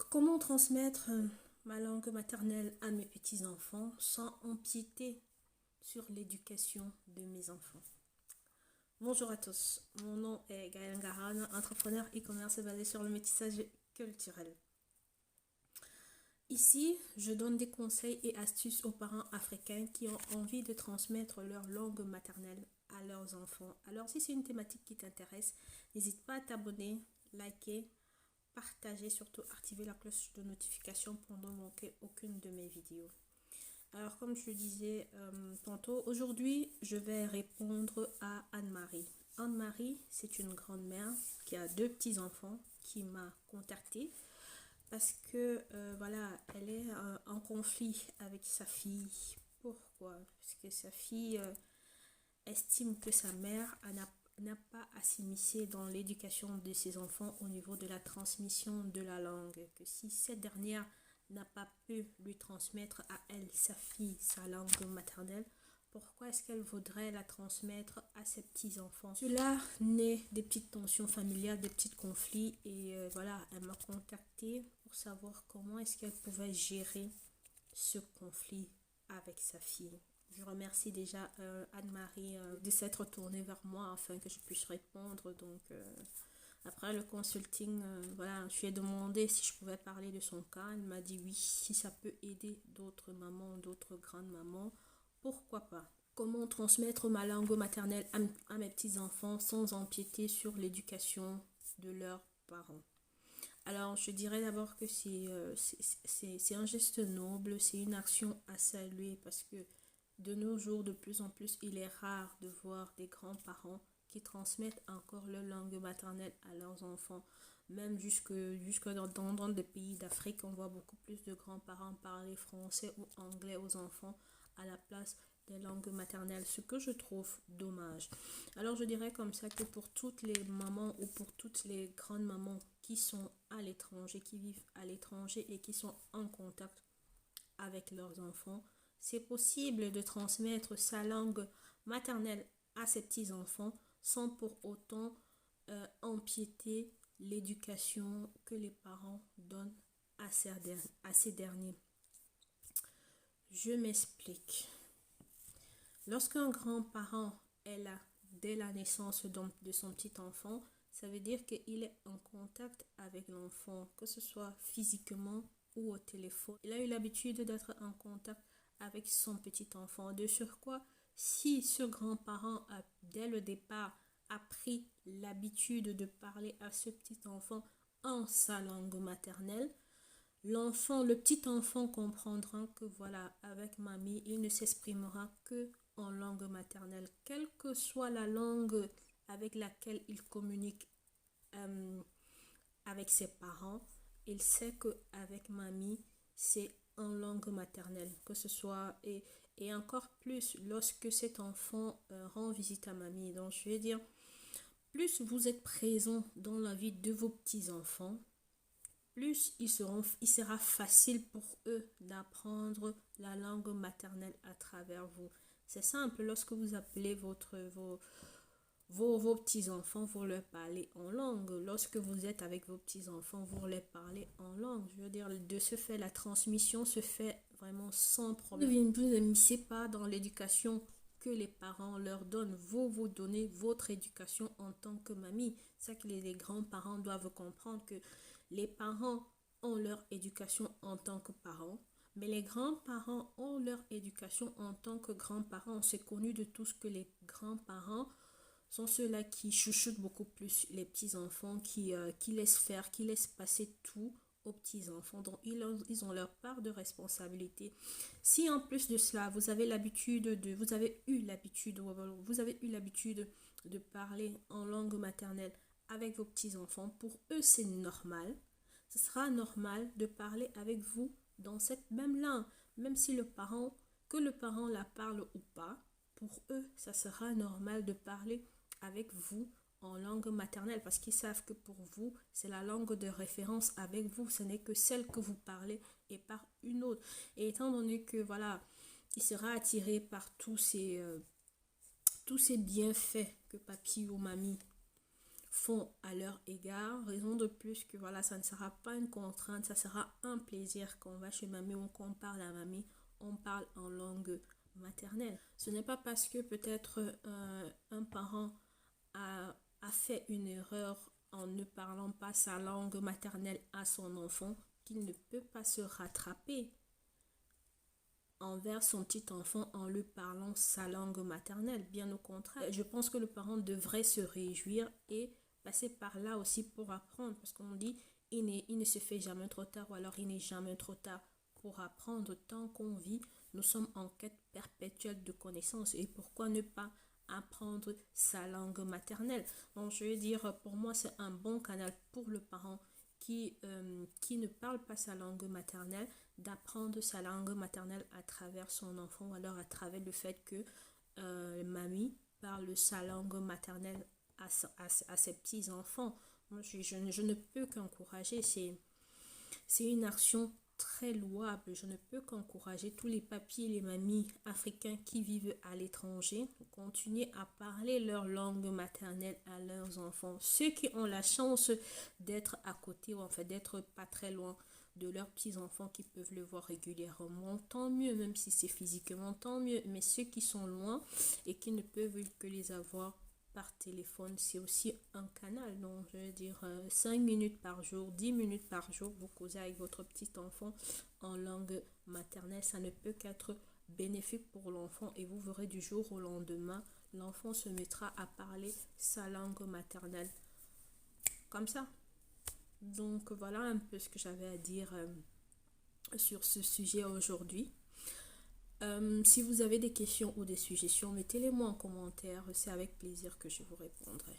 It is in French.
Alors, comment transmettre ma langue maternelle à mes petits-enfants sans empiéter sur l'éducation de mes enfants? Bonjour à tous, mon nom est Gaëlle Ngaran, entrepreneur e-commerce basé sur le métissage culturel. Ici, je donne des conseils et astuces aux parents africains qui ont envie de transmettre leur langue maternelle à leurs enfants. Alors, si c'est une thématique qui t'intéresse, n'hésite pas à t'abonner, liker, partager, surtout activer la cloche de notification pour ne manquer aucune de mes vidéos. Alors, comme je le disais tantôt, aujourd'hui, je vais répondre à Anne-Marie. Anne-Marie, c'est une grand-mère qui a deux petits-enfants qui m'a contactée parce que, voilà, elle est en conflit avec sa fille. Pourquoi? Parce que sa fille estime que sa mère n'a pas à s'immiscer dans l'éducation de ses enfants au niveau de la transmission de la langue. Que si cette dernière n'a pas pu lui transmettre à elle, sa fille, sa langue maternelle, pourquoi est-ce qu'elle voudrait la transmettre à ses petits-enfants? Cela naît des petites tensions familiales, des petits conflits et voilà, elle m'a contactée pour savoir comment est-ce qu'elle pouvait gérer ce conflit avec sa fille. Je remercie déjà Anne-Marie de s'être tournée vers moi afin que je puisse répondre. Donc, après le consulting, voilà, je lui ai demandé si je pouvais parler de son cas. Elle m'a dit oui, si ça peut aider d'autres mamans, d'autres grandes mamans, pourquoi pas. Comment transmettre ma langue maternelle à mes petits-enfants sans empiéter sur l'éducation de leurs parents? Alors, je dirais d'abord que c'est un geste noble, c'est une action à saluer parce que de nos jours, de plus en plus, il est rare de voir des grands-parents qui transmettent encore leur langue maternelle à leurs enfants. Même jusque dans des pays d'Afrique, on voit beaucoup plus de grands-parents parler français ou anglais aux enfants à la place des langues maternelles, ce que je trouve dommage. Alors je dirais comme ça que pour toutes les mamans ou pour toutes les grandes mamans qui sont à l'étranger, qui vivent à l'étranger et qui sont en contact avec leurs enfants, c'est possible de transmettre sa langue maternelle à ses petits-enfants sans pour autant empiéter l'éducation que les parents donnent à ces derniers. Je m'explique. Lorsqu'un grand-parent est là dès la naissance de son petit enfant, ça veut dire qu'il est en contact avec l'enfant, que ce soit physiquement ou au téléphone. Il a eu l'habitude d'être en contact avec son petit enfant. De surcroît, si ce grand-parent a dès le départ appris l'habitude de parler à ce petit enfant en sa langue maternelle, l'enfant, le petit enfant comprendra que voilà, avec mamie, il ne s'exprimera que en langue maternelle, quelle que soit la langue avec laquelle il communique avec ses parents, il sait que avec mamie, c'est en langue maternelle, que ce soit et encore plus lorsque cet enfant rend visite à mamie. Donc je veux dire, plus vous êtes présent dans la vie de vos petits-enfants, plus il sera facile pour eux d'apprendre la langue maternelle à travers vous. C'est simple, lorsque vous appelez vos petits-enfants, vous leur parlez en langue. Lorsque vous êtes avec vos petits-enfants, vous leur parlez en langue. Je veux dire, de ce fait, la transmission se fait vraiment sans problème. Vous ne missez pas dans l'éducation que les parents leur donnent. Vous donnez votre éducation en tant que mamie. C'est ça que les grands-parents doivent comprendre, que les parents ont leur éducation en tant que parents, mais les grands-parents ont leur éducation en tant que grands-parents. C'est connu de tous que les grands-parents sont ceux-là qui chouchoutent beaucoup plus les petits-enfants, qui laissent faire, qui laissent passer tout aux petits-enfants. Donc, ils ont leur part de responsabilité. Si en plus de cela, vous avez eu l'habitude de parler en langue maternelle avec vos petits-enfants, pour eux, c'est normal. Ce sera normal de parler avec vous dans cette même langue, même si que le parent la parle ou pas, pour eux, ça sera normal de parler avec vous en langue maternelle parce qu'ils savent que pour vous, c'est la langue de référence avec vous. Ce n'est que celle que vous parlez et par une autre. Et étant donné que, voilà, il sera attiré par tous ces bienfaits que papy ou mamie font à leur égard. Raison de plus que voilà, ça ne sera pas une contrainte, ça sera un plaisir qu'on va chez mamie ou qu'on parle à mamie, on parle en langue maternelle. Ce n'est pas parce que peut-être un parent a fait une erreur en ne parlant pas sa langue maternelle à son enfant qu'il ne peut pas se rattraper envers son petit enfant en lui parlant sa langue maternelle. Bien au contraire, je pense que le parent devrait se réjouir et passer par là aussi pour apprendre, parce qu'on dit il ne se fait jamais trop tard, ou alors il n'est jamais trop tard pour apprendre. Tant qu'on vit, nous sommes en quête perpétuelle de connaissances, et pourquoi ne pas apprendre sa langue maternelle? Donc je veux dire, pour moi c'est un bon canal pour le parent qui ne parle pas sa langue maternelle, d'apprendre sa langue maternelle à travers son enfant, ou alors à travers le fait que mamie parle sa langue maternelle à ses petits-enfants. Moi, je ne peux qu'encourager, c'est une action très louable. Je ne peux qu'encourager tous les papis et les mamies africains qui vivent à l'étranger pour continuer à parler leur langue maternelle à leurs enfants. Ceux qui ont la chance d'être à côté, ou en fait d'être pas très loin de leurs petits-enfants qui peuvent le voir régulièrement, tant mieux, même si c'est physiquement, tant mieux. Mais ceux qui sont loin et qui ne peuvent que les avoir par téléphone, c'est aussi un canal. Donc, je veux dire, 5 minutes par jour, 10 minutes par jour, vous causez avec votre petit enfant en langue maternelle. Ça ne peut qu'être bénéfique pour l'enfant, et vous verrez du jour au lendemain, l'enfant se mettra à parler sa langue maternelle. Comme ça. Donc, voilà un peu ce que j'avais à dire sur ce sujet aujourd'hui. Si vous avez des questions ou des suggestions, mettez-les moi en commentaire. C'est avec plaisir que je vous répondrai.